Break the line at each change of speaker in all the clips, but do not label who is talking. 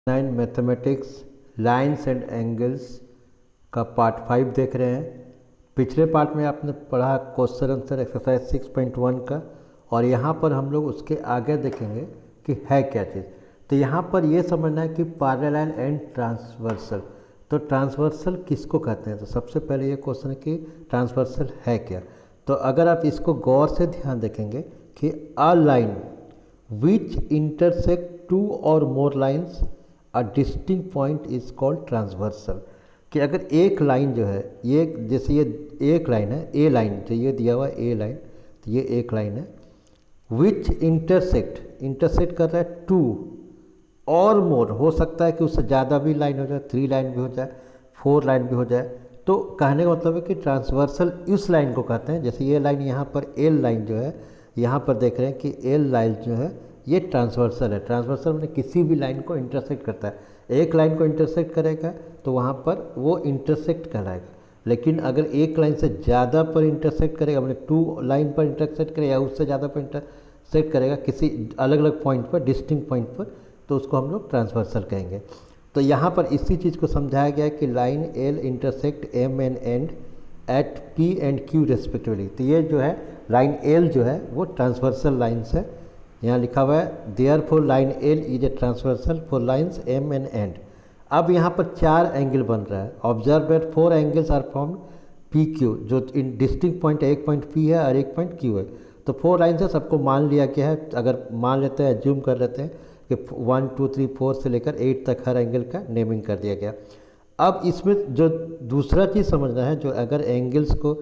9 mathematics lines and angles का part 5 देख रहे हैं। पिछले पार्ट में आपने पढ़ा क्वेश्चन आंसर एक्सरसाइज 6.1 का, और यहाँ पर हम लोग उसके आगे देखेंगे कि है क्या चीज़। तो यहाँ पर ये समझना है कि पैरेलल एंड ट्रांसवर्सल। तो ट्रांसवर्सल किसको कहते हैं? तो सबसे पहले ये क्वेश्चन है कि ट्रांसवर्सल है क्या। तो अगर आप इसको गौर से ध्यान देखेंगे कि a line which intersect two और more lines a distinct point is called transversal. कि अगर एक लाइन जो है, ये जैसे ये एक लाइन है, ए लाइन, तो ये दिया हुआ ए लाइन, तो ये एक लाइन है विच इंटरसेक्ट कर रहा है टू और मोर, हो सकता है कि उससे ज़्यादा भी लाइन हो जाए, 3 लाइन भी हो जाए, 4 लाइन भी हो जाए। तो कहने का मतलब है कि ट्रांसवर्सल इस लाइन को कहते हैं। जैसे ये लाइन यहाँ पर एल लाइन जो है, यहाँ पर देख रहे हैं कि एल लाइन जो है ये ट्रांसवर्सल है। ट्रांसवर्सल में किसी भी लाइन को इंटरसेक्ट करता है। एक लाइन को इंटरसेक्ट करेगा तो वहाँ पर वो इंटरसेक्ट कराएगा। लेकिन अगर एक लाइन से ज़्यादा पर इंटरसेक्ट करेगा, मतलब 2 लाइन पर इंटरसेक्ट करेगा या उससे ज़्यादा पर इंटरसेक्ट करेगा किसी अलग अलग पॉइंट पर, डिस्टिंक्ट पॉइंट पर, तो उसको हम लोग ट्रांसवर्सल कहेंगे। तो यहाँ पर इसी चीज़ को समझाया गया है कि line L intersect M and and at P and Q respectively. तो ये जो है लाइन एल जो है वो ट्रांसवर्सल लाइन्स है। यहाँ लिखा हुआ है therefore line L is a transversal for lines M and and. अब यहाँ पर 4 एंगल बन रहा है। Observe that 4 angles are from P Q, जो इन डिस्टिंक्ट पॉइंट है, एक पॉइंट पी है और एक पॉइंट क्यू है। तो 4 लाइन से सबको मान लिया गया है। अगर मान लेते हैं, एज्यूम कर लेते हैं कि 1 2 3 4 से लेकर 8 तक हर एंगल का नेमिंग कर दिया गया। अब इसमें जो दूसरा चीज़ समझना है, जो अगर एंगल्स को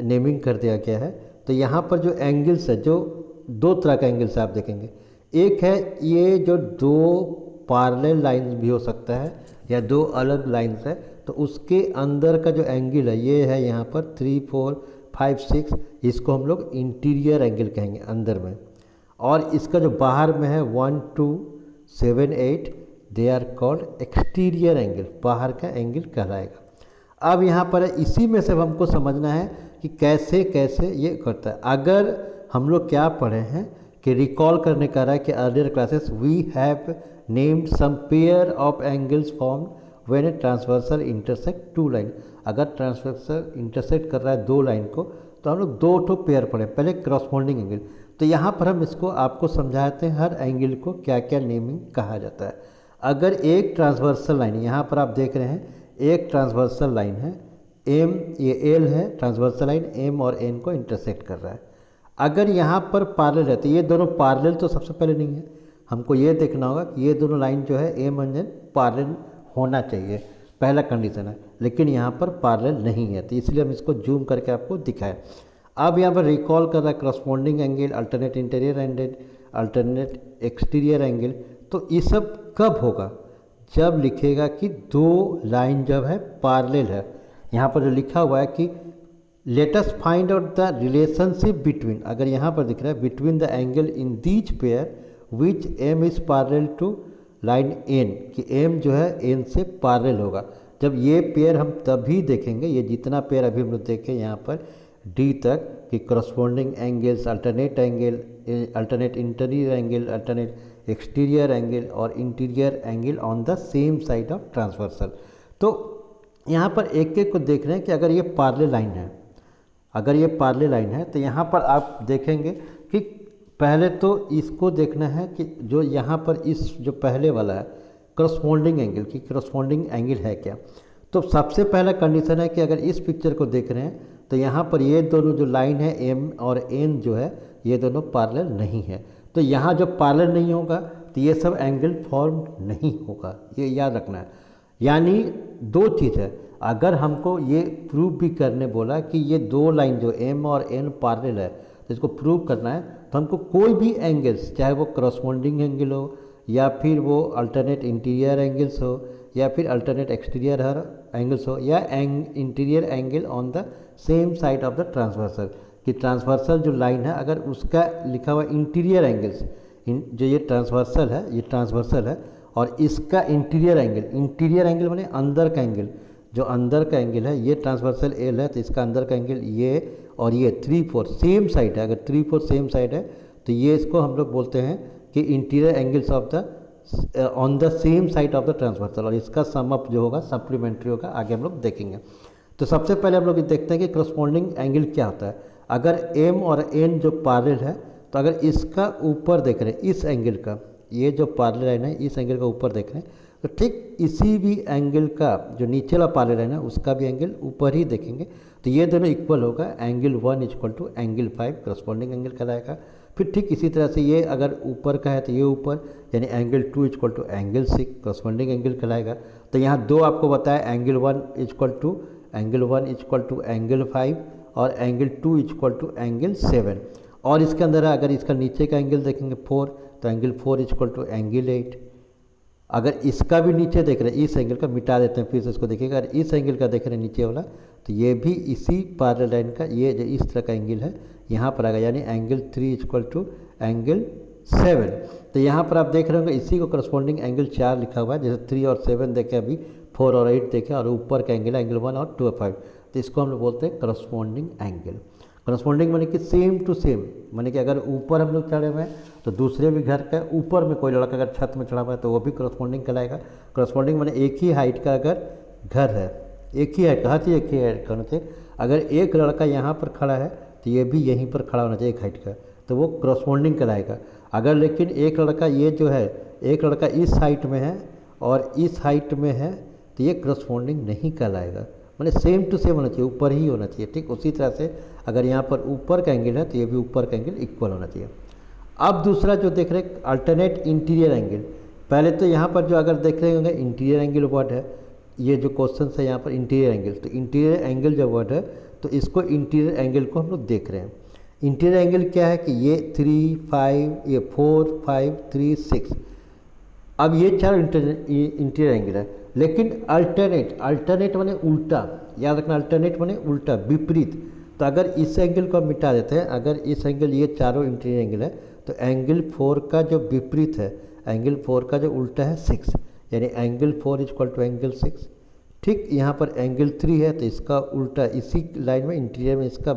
नेमिंग कर दिया गया है तो यहाँ पर जो एंगल्स है, जो 2 तरह का एंगल्स आप देखेंगे। एक है ये जो 2 पैरेलल लाइंस भी हो सकता है या 2 अलग लाइंस है, तो उसके अंदर का जो एंगल है ये है यहाँ पर 3 4 5 6, इसको हम लोग इंटीरियर एंगल कहेंगे अंदर में। और इसका जो बाहर में है 1 2 7 8, they are called exterior angle, बाहर का एंगल कहलाएगा। अब यहाँ पर इसी में से हमको समझना है कि कैसे कैसे ये करता है। अगर हम लोग क्या पढ़े हैं कि रिकॉल करने का रहा है कि earlier classes we have named some pair of angles form when a transversal intersect 2 line. अगर ट्रांसवर्सल इंटरसेक्ट कर रहा है 2 लाइन को, तो हम लोग 2 ठो पेयर पढ़े। पहले क्रॉसपोंडिंग एंगल, तो यहाँ पर हम इसको आपको समझाते हैं हर एंगल को क्या क्या नेमिंग कहा जाता है। अगर एक ट्रांसवर्सल लाइन, यहाँ पर आप देख रहे हैं एक ट्रांसवर्सल लाइन है एम, ये एल है, ट्रांसवर्सल लाइन एम और एन को इंटरसेक्ट कर रहा है। अगर यहाँ पर पैरेलल है, तो ये दोनों पैरेलल तो सबसे पहले नहीं है, हमको ये देखना होगा कि ये दोनों लाइन जो है एम एंड एन पैरेलल होना चाहिए, पहला कंडीशन है। लेकिन यहाँ पर पैरेलल नहीं है, तो इसलिए हम इसको जूम करके आपको दिखाएं। अब यहाँ पर रिकॉल कर रहा है corresponding angle, alternate interior angle, alternate exterior angle. तो ये सब कब होगा? जब लिखेगा कि 2 लाइन जब है पैरेलल है। यहाँ पर जो लिखा हुआ है कि let us find out the relationship between, अगर यहाँ पर दिख रहा है between the angle in these pair which M is parallel to line N, कि एम जो है एन से पैरेलल होगा। जब ये पेयर हम तभी देखेंगे, ये जितना पेयर अभी हम लोग देखें यहाँ पर डी तक, कि corresponding angles, alternate angle, alternate interior angle, alternate exterior angle और interior angle on the same side of transversal. तो यहाँ पर एक एक को देख रहे हैं कि अगर ये पैरेलल लाइन है, अगर ये पैरेलल लाइन है, तो यहाँ पर आप देखेंगे कि पहले तो इसको देखना है कि जो यहाँ पर इस जो पहले वाला है करस्पॉन्डिंग एंगल, की करस्पॉन्डिंग एंगल है क्या। तो सबसे पहला कंडीशन है कि अगर इस पिक्चर को देख रहे हैं तो यहाँ पर ये दोनों जो लाइन है एम और एन जो है, ये दोनों पैरेलल नहीं है। तो यहाँ जब पैरेलल नहीं होगा तो ये सब एंगल फॉर्म नहीं होगा, ये याद रखना है। यानी 2 चीज़ है, अगर हमको ये प्रूव भी करने बोला कि ये 2 लाइन जो एम और एन पैरेलल है, तो इसको प्रूव करना है, तो हमको कोई भी एंगल्स, चाहे वो करस्पॉन्डिंग एंगल हो या फिर वो अल्टरनेट इंटीरियर एंगल्स हो या फिर अल्टरनेट एक्सटीरियर एंगल्स हो या interior angle on the same side of the transversal, कि ट्रांसवर्सल जो लाइन है अगर उसका लिखा हुआ इंटीरियर एंगल्स, जो ये ट्रांसवर्सल है, ये ट्रांसवर्सल है और इसका इंटीरियर एंगल माने अंदर का एंगल, जो अंदर का एंगल है ये ट्रांसवर्सल एल है, तो इसका अंदर का एंगल ये और ये 3 4 सेम साइड है। अगर 3 4 सेम साइड है तो ये इसको हम लोग बोलते हैं कि interior angles of the on the same side of the transversal, और इसका सम अप जो होगा सप्लीमेंट्री होगा, आगे हम लोग देखेंगे। तो सबसे पहले हम लोग ये देखते हैं कि करस्पॉन्डिंग एंगल क्या होता है। अगर एम और एन जो पैरेलल है, तो अगर इसका ऊपर देख रहे हैं इस एंगल का, ये जो पैरेलल लाइन है इस एंगल का ऊपर देख रहे हैं, तो ठीक इसी भी एंगल का जो नीचे वाला पैरेलल लाइन है उसका भी एंगल ऊपर ही देखेंगे, तो ये दोनों इक्वल होगा। Angle 1 equal to angle 5 corresponding angle कहलाएगा। फिर ठीक इसी तरह से ये अगर ऊपर का है तो ये ऊपर, यानी angle 2 equal to angle 6 corresponding angle कहलाएगा। तो यहाँ दो आपको बताया, एंगल 1 इक्वल टू एंगल 5 और एंगल 2 इक्वल टू एंगल 7। और इसके अंदर अगर इसका नीचे का एंगल देखेंगे 4, तो एंगल 4 इक्वल टू एंगल 8। अगर इसका भी नीचे देख रहे हैं, इस एंगल का मिटा देते हैं, फिर से इसको देखिएगा, अगर इस एंगल का देख रहे हैं नीचे वाला, तो ये भी इसी पैरेलल लाइन का ये जो इस तरह का एंगल है यहाँ पर आएगा, यानी एंगल 3 इक्वल टू एंगल 7। तो यहाँ पर आप देख रहे होंगे इसी को करस्पॉन्डिंग एंगल 4 लिखा हुआ है, जैसे 3 और 7 देखे अभी, 4 और 8 देखे, और ऊपर का एंगल है एंगल 1 और 2 और 5। तो इसको हम लोग बोलते हैं करस्पॉन्डिंग एंगल। करस्पॉन्डिंग माने कि सेम टू सेम, माने कि अगर ऊपर हम लोग चढ़े हुए हैं तो दूसरे भी घर का ऊपर में कोई लड़का अगर छत में चढ़ा हुआ है तो वो भी करस्पॉन्डिंग कहलाएगा। करस्पॉन्डिंग माने एक ही हाइट का अगर घर है, एक ही हाइट का, हर चीज़ एक ही हाइट का होना चाहिए। अगर एक लड़का यहाँ पर खड़ा है तो ये भी यहीं पर खड़ा होना चाहिए एक हाइट का, तो वो करस्पॉन्डिंग कहलाएगा। अगर लेकिन एक लड़का ये जो है, एक लड़का इस हाइट में है और इस हाइट में है, तो ये करस्पॉन्डिंग नहीं कहलाएगा। माने सेम टू सेम होना चाहिए, ऊपर ही होना चाहिए। ठीक उसी तरह से अगर यहाँ पर ऊपर का एंगल है तो ये भी ऊपर का एंगल इक्वल होना चाहिए। अब दूसरा जो देख रहे हैं अल्टरनेट इंटीरियर एंगल। पहले तो यहाँ पर जो अगर देख रहे होंगे इंटीरियर एंगल वर्ड है, ये जो क्वेश्चन है यहाँ पर इंटीरियर एंगल, तो इंटीरियर एंगल जो वर्ड है तो इसको इंटीरियर एंगल को हम लोग देख रहे हैं। इंटीरियर एंगल क्या है कि ये 3, 5, ये 4, 5, 3, 6, अब ये 4 इंटीरियर एंगल है। लेकिन अल्टरनेट माने उल्टा, याद रखना, अल्टरनेट माने उल्टा, विपरीत। तो अगर इस एंगल को हम मिटा देते हैं, अगर इस एंगल ये चारों इंटीरियर एंगल है, तो एंगल 4 का जो विपरीत है, एंगल 4 का जो उल्टा है 6, यानी एंगल 4 इक्वल टू एंगल 6। ठीक यहाँ पर एंगल 3 है तो इसका उल्टा इसी लाइन में इंटीरियर में इसका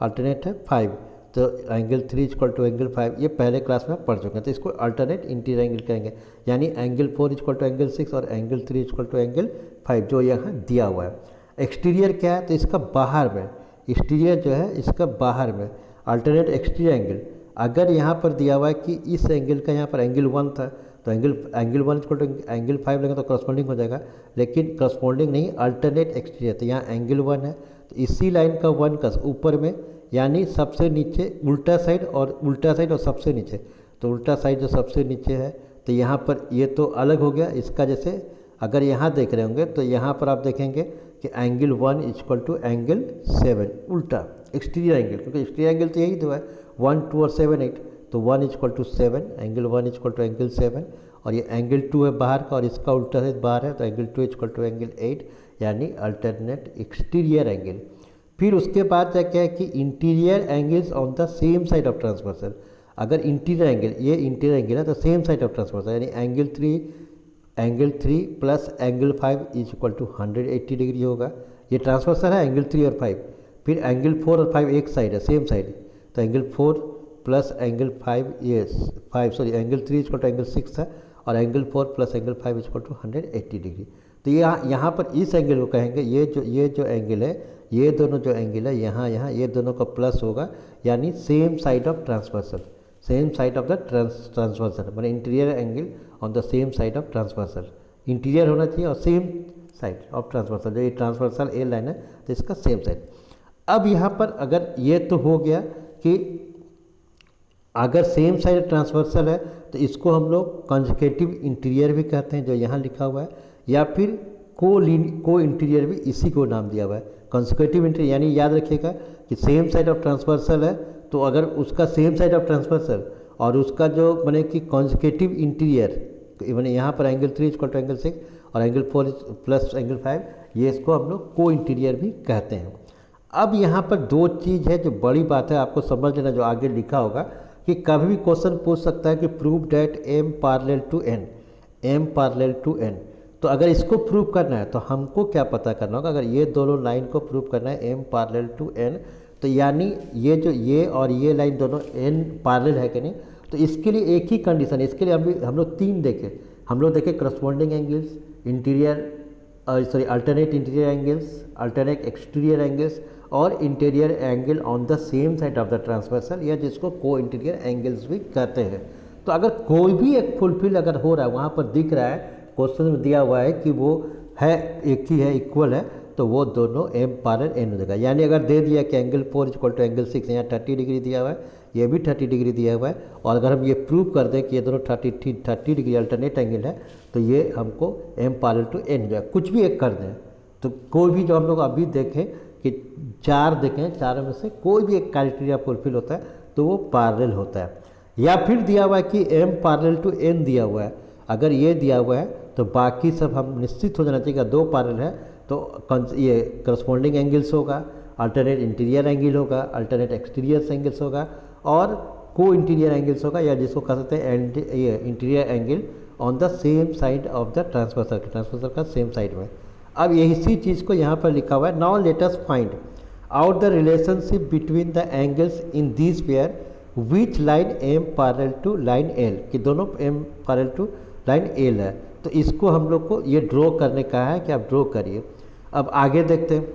अल्टरनेट है 5, तो एंगल 3 इक्वल टू एंगल 5, ये पहले क्लास में आप पढ़ चुके हैं। तो इसको अल्टरनेट इंटीरियर एंगल कहेंगे, यानी एंगल 4 इक्वल टू एंगल 6 और एंगल 3 इक्वल टू एंगल 5 जो यहाँ दिया हुआ है। एक्सटीरियर क्या है, तो इसका बाहर में, एक्सटीरियर जो है इसका बाहर में, अल्टरनेट एक्सटीरियर एंगल। अगर यहाँ पर दिया हुआ है कि इस एंगल का यहाँ पर एंगल 1 था, तो एंगल 1 इक्वल टू एंगल 5 लेंगे तो करस्पॉन्डिंग हो जाएगा, लेकिन करस्पॉन्डिंग नहीं, अल्टरनेट एक्सटीरियर। तो यहाँ एंगल 1 है, तो इसी लाइन का 1 का ऊपर में, यानी सबसे नीचे उल्टा साइड और सबसे नीचे, तो उल्टा साइड जो सबसे नीचे है, तो यहाँ पर ये तो अलग हो गया इसका। जैसे अगर यहाँ देख रहे होंगे तो यहाँ पर आप देखेंगे कि एंगल 1 इक्वल टू एंगल 7, उल्टा एक्सटीरियर एंगल, क्योंकि एक्सटीरियर एंगल तो यही तो है 1, 2 और 7, 8, तो 1 equal to 7, angle 1 equal to angle 7, और ये एंगल 2 है बाहर का और इसका उल्टा साइड बाहर है, तो एंगल 2 इक्वल टू एंगल 8, यानी अल्टरनेट एक्सटीरियर एंगल। फिर उसके बाद क्या क्या है कि interior angles on the same side of transversal. अगर इंटीरियर एंगल, ये इंटीरियर एंगल है तो सेम साइड ऑफ ट्रांसवर्सल, यानी angle 3 plus angle 5 is equal to 180 degree होगा। ये ट्रांसवर्सल है एंगल 3 और 5। फिर एंगल 4 और 5 एक साइड है, सेम साइड, तो एंगल 4 प्लस एंगल 5, ये 5 sorry angle 3 equal to angle 6 है, और angle 4 plus angle 5 equal to 180 degree. तो यहाँ पर इस एंगल को कहेंगे, ये जो एंगल है, ये दोनों जो एंगल है यहाँ ये दोनों का प्लस होगा, यानी same side of transversal, same side of the transversal, मतलब interior angle on the same side of transversal. Interior होना चाहिए और सेम साइड ऑफ ट्रांसवर्सल, जो ये ट्रांसवर्सल ए लाइन है तो इसका सेम साइड। अब यहाँ पर अगर ये तो हो गया कि अगर सेम साइड ट्रांसवर्सल है तो इसको हम लोग कंसेक्यूटिव इंटीरियर भी कहते हैं, जो यहाँ लिखा हुआ है, या फिर को इंटीरियर भी इसी को नाम दिया हुआ है, कंसेक्यूटिव इंटीरियर। यानी याद रखिएगा कि सेम साइड ऑफ ट्रांसवर्सल है, तो अगर उसका सेम साइड ऑफ ट्रांसवर्सल और उसका जो बने कि कंसेक्यूटिव इंटीरियर, मैंने यहाँ पर एंगल 3 इक्वल टू एंगल 6 और एंगल 4 प्लस एंगल 5, ये इसको हम लोग को इंटीरियर भी कहते हैं। अब यहाँ पर दो चीज़ है जो बड़ी बात है, आपको समझ लेना, जो आगे लिखा होगा कि कभी भी क्वेश्चन पूछ सकता है कि prove that M parallel to N, M parallel to N. तो अगर इसको प्रूव करना है तो हमको क्या पता करना होगा, अगर ये दोनों लाइन को प्रूव करना है एम पैरेलल टू एन, तो यानी ये जो ये और ये लाइन दोनों एन पैरेलल है कि नहीं, तो इसके लिए एक ही कंडीशन, इसके लिए हम लोग 3 देखें, हम लोग देखें corresponding angles, interior alternate interior angles, alternate exterior angles और interior angle on the same side of the transversal, या जिसको को इंटीरियर एंगल्स भी कहते हैं। तो अगर कोई भी एक फुलफिल अगर हो रहा है, वहाँ पर दिख रहा है, क्वेश्चन में दिया हुआ है कि वो है एक ही है, इक्वल है, तो वो दोनों एम पैरेलल एन हो जाएगा। यानी अगर दे दिया कि एंगल 4 इक्वल टू एंगल 6, यहाँ 30 डिग्री दिया हुआ है, ये भी 30 डिग्री दिया हुआ है, और अगर हम ये प्रूव कर दें कि ये दोनों 30 डिग्री अल्टरनेट एंगल है, तो ये हमको एम पैरेलल टू एन हो जाएगा। कुछ भी एक कर दें, तो कोई भी जो हम लोग अभी देखें कि 4 देखें, चारों में से कोई भी एक क्राइटेरिया फुलफिल होता है तो वो पैरेलल होता है। या फिर दिया हुआ है कि एम पैरेलल टू एन दिया हुआ है, अगर ये दिया हुआ है तो बाकी सब हम निश्चित हो जाना चाहिए कि 2 पैरेलल है तो ये करस्पॉन्डिंग एंगल्स होगा, अल्टरनेट इंटीरियर एंगल होगा, अल्टरनेट एक्सटीरियर एंगल्स होगा, और को इंटीरियर एंगल्स होगा, या जिसको कह सकते हैं ये interior angle on the same side of the transversal का सेम साइड में। अब इसी चीज़ को यहाँ पर लिखा हुआ है, now let us find out the relationship between the angles in this pair which line M parallel to line L, कि दोनों M parallel to line L है। तो इसको हम लोग को ये ड्रॉ करने का है कि आप ड्रॉ करिए। अब आगे देखते हैं,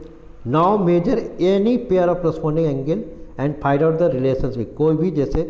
now measure any pair of corresponding angle and find out the relationship. कोई भी जैसे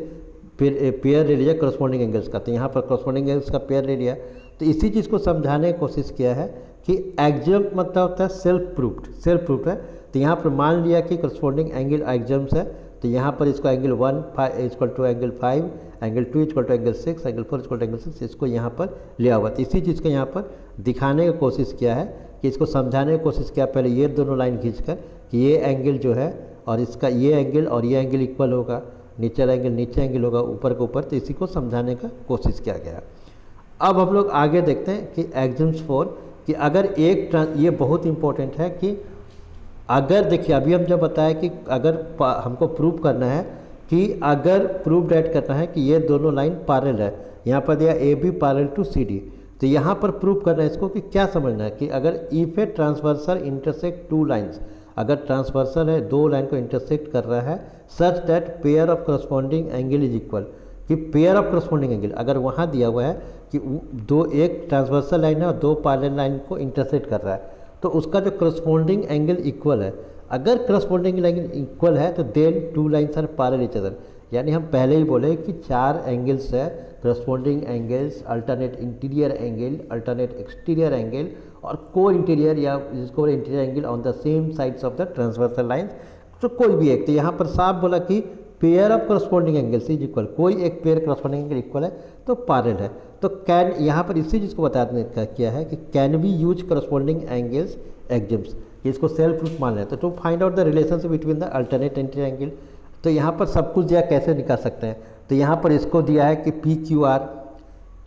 पेयर ले लिया करस्पॉन्डिंग एंगल्स का, तो यहाँ पर करस्पॉन्डिंग एंगल्स का पेयर ले लिया, तो इसी चीज़ को समझाने की कोशिश किया है कि एक्जम्प मतलब होता है सेल्फ प्रूफ्ड है। तो यहाँ पर मान लिया कि करस्पॉन्डिंग एंगल एक्जम्प्स है, तो यहाँ पर इसको angle 1 equal to angle 5, angle 2 equal to angle 6, angle 4 equal to angle 6, इसको यहाँ पर लिया हुआ। तो इसी चीज़ को यहाँ पर दिखाने की कोशिश किया है, कि इसको समझाने की कोशिश किया पहले ये दोनों लाइन खींचकर कि ये एंगल जो है और इसका ये एंगल और ये एंगल इक्वल होगा, नीचे एंगल नीचे एंगल होगा, ऊपर के ऊपर, तो इसी को समझाने का कोशिश किया गया। अब हम लोग आगे देखते हैं कि एग्जाम्स 4 कि अगर एक ये बहुत इंपॉर्टेंट है कि अगर देखिए अभी हम जब बताया कि अगर हमको प्रूव करना है कि अगर प्रूव डेट करना है कि ये दोनों लाइन पैरेलल है, यहाँ पर दिया A B parallel to C D, तो यहाँ पर प्रूव करना है इसको कि क्या समझना है कि अगर if a transversal intersect 2 lines, अगर ट्रांसवर्सल है 2 लाइन को इंटरसेक्ट कर रहा है such that pair of corresponding angle is equal, कि पेयर ऑफ करस्पॉन्डिंग एंगल अगर वहाँ दिया हुआ है कि एक ट्रांसवर्सल लाइन है और 2 पैरेलल लाइन को इंटरसेक्ट कर रहा है, तो उसका जो करस्पॉन्डिंग एंगल इक्वल है, अगर करस्पॉन्डिंग एंगल इक्वल है तो then 2 lines are parallel each other. यानी हम पहले ही बोले कि 4 एंगल्स है, corresponding angles, alternate interior angle, alternate exterior angle और को इंटीरियर या जिसको interior angle on the same sides of the transversal line, तो कोई भी एक। तो यहाँ पर साफ बोला कि pair of corresponding angles is equal, कोई एक पेयर करस्पॉन्डिंग एंगल इक्वल है तो पैरेलल है। तो कैन यहाँ पर इसी चीज़ को बताने का किया है कि can be use corresponding angles exams, इसको सेल्फ प्रूफ मान रहे हैं। तो to find out the relationship between the alternate interior angle, तो यहाँ पर सब कुछ दिया कैसे निकाल सकते हैं, तो यहाँ पर इसको दिया है कि पी क्यू आर,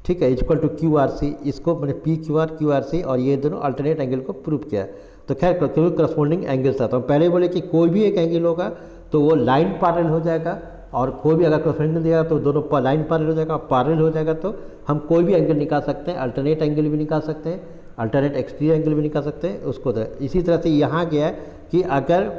ठीक है, equal to Q R C, इसको मैंने पी क्यू आर सी और ये दोनों अल्टरनेट एंगल को प्रूव किया। तो खैर क्योंकि करस्पॉन्डिंग एंगल्स था तो हम पहले बोले कि कोई भी एक एंगल होगा तो वो लाइन पैरेलल हो जाएगा, और कोई भी अगर करस्पॉन्डिंग दिया तो दोनों लाइन पैरेलल हो जाएगा, पैरेलल हो जाएगा तो हम कोई भी एंगल निकाल सकते हैं, अल्टरनेट एंगल भी निकाल सकते हैं, अल्टरनेट एक्सटीरियर एंगल भी निकाल सकते हैं उसको। इसी तरह से यहाँ गया है कि अगर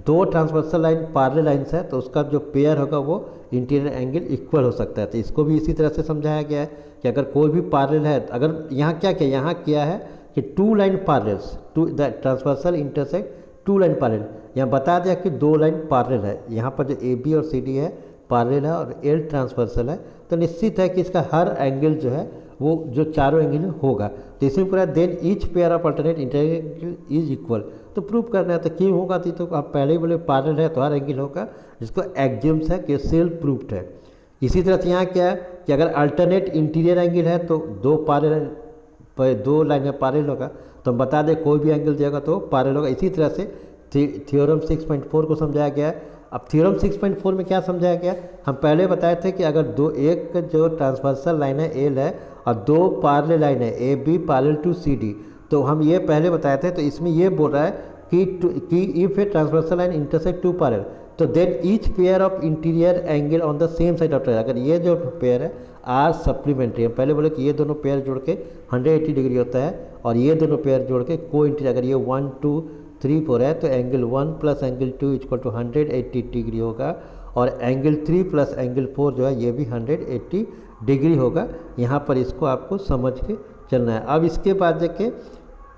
2 ट्रांसवर्सल लाइन पैरेलल लाइन्स है तो उसका जो पेयर होगा वो इंटीरियर एंगल इक्वल हो सकता है। तो इसको भी इसी तरह से समझाया गया है कि अगर कोई भी पैरेलल है, अगर यहाँ क्या किया, यहाँ किया है कि 2 line parallels, to the transversal intersect 2 line parallel, यहाँ बता दिया कि 2 लाइन पैरेलल है, यहाँ पर जो ए बी और सी डी है पैरेलल है और एल ट्रांसवर्सल है, तो निश्चित है कि इसका हर एंगल जो है वो जो चारों एंगल होगा। तो इसमें पूरा then each pair of alternate interior angle is equal, तो प्रूव करना है। तो क्यों होगा, तो आप पहले ही बोले पैरेलल है तो हर एंगल होगा, जिसको एक्जिम्स है कि सेल्फ प्रूफ्ड है। इसी तरह से यहाँ क्या है कि अगर अल्टरनेट इंटीरियर एंगल है तो 2 लाइन में पैरेलल होगा, तो हम बता दें कोई भी एंगल देगा तो पैरेलल होगा। इसी तरह से थ्योरम 6.4 को समझाया गया है। अब थ्योरम 6.4 में क्या समझाया गया, हम पहले बताए थे कि अगर एक जो ट्रांसवर्सल लाइन है एल है और 2 पैरेलल लाइन है A B parallel to C D, तो हम ये पहले बताए थे। तो इसमें ये बोल रहा है कि if a transversal line intersect 2 parallel तो then each pair of interior angle on the same side of triangle, अगर ये जो पेयर है आर सप्लीमेंट्री, हम पहले बोले कि ये दोनों पेयर जोड़ के 180 डिग्री होता है और ये दोनों पेयर जोड़ के को इंटीरियर, अगर ये 1 2 3 4 है तो angle 1 plus angle 2 equal to 180 degree होगा, और एंगल 3 प्लस एंगल 4 जो है ये भी 180 डिग्री होगा। यहाँ पर इसको आपको समझ के चलना है। अब इसके बाद देखिए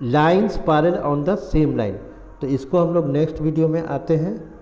lines parallel on the same line, तो इसको हम लोग नेक्स्ट वीडियो में आते हैं।